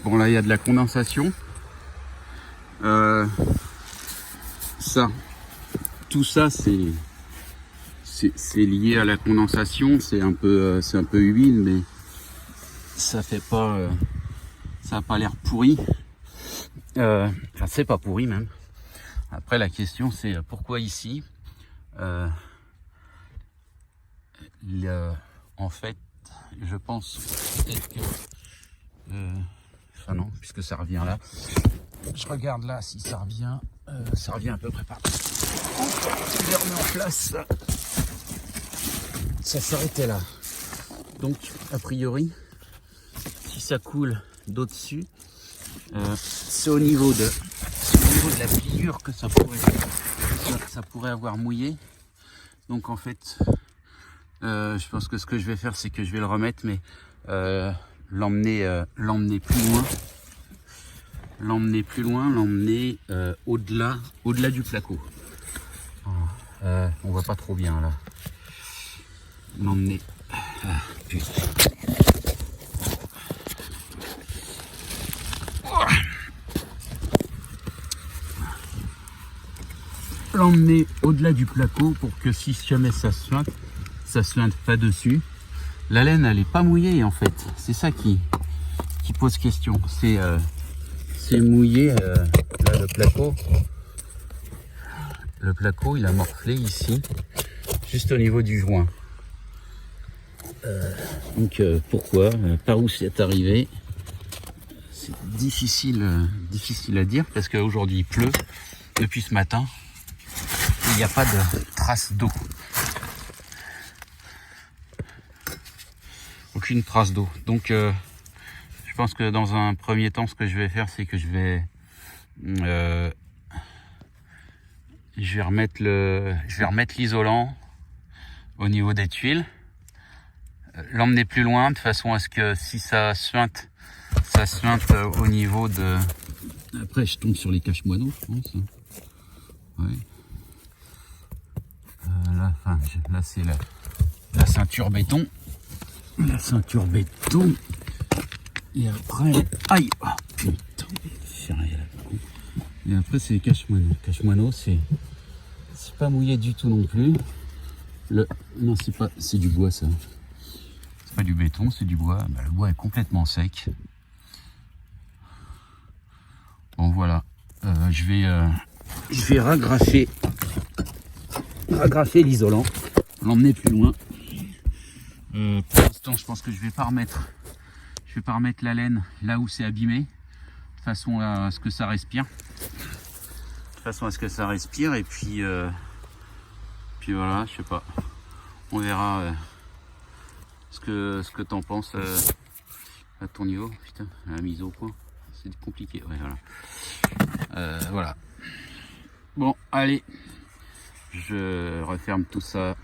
Bon, là il y a de la condensation. Tout ça c'est lié à la condensation. C'est un peu humide, mais ça fait pas ça a pas l'air pourri. Enfin, c'est pas pourri même. Après, la question c'est pourquoi ici. En fait, je pense peut-être que enfin non, puisque ça revient là. Je regarde là si ça revient. Ça revient à peu près partout. Je les remets en place. Ça s'arrêtait là. Donc, a priori, si ça coule d'au-dessus, c'est au niveau de la pliure que ça pourrait avoir mouillé. Donc en fait, je pense que ce que je vais faire, c'est que je vais le remettre, mais l'emmener plus loin, l'emmener au-delà du placo. On voit pas trop bien là. L'emmener. Putain. L'emmener au-delà du placo pour que si jamais ça suinte pas dessus. La laine elle est pas mouillée en fait. C'est ça qui pose question. C'est mouillé là le placo. Le placo il a morflé ici, juste au niveau du joint. Donc pourquoi, par où c'est arrivé, c'est difficile à dire parce qu'aujourd'hui il pleut depuis ce matin. Il n'y a pas de trace d'eau. Aucune trace d'eau. Donc je pense que dans un premier temps, ce que je vais faire, c'est que je vais remettre l'isolant au niveau des tuiles. L'emmener plus loin de façon à ce que si ça suinte au niveau de... Après je tombe sur les cache-moineaux, je pense. Ouais. Là c'est la ceinture béton. La ceinture béton. Et après... Aïe, oh, putain, et après c'est les cache-moineaux. Cache-moineaux c'est pas mouillé du tout non plus. Non, c'est du bois ça. C'est pas du béton, c'est du bois. Bah, le bois est complètement sec. Bon voilà. Je vais ragrafer l'isolant, l'emmener plus loin. Pour l'instant, je pense que je vais pas remettre la laine là où c'est abîmé, de façon à ce que ça respire. Et puis voilà, je sais pas. On verra ce que t'en penses à ton niveau. Putain, la mise au point, c'est compliqué. Ouais, voilà. Voilà. Bon, allez. Je referme tout ça.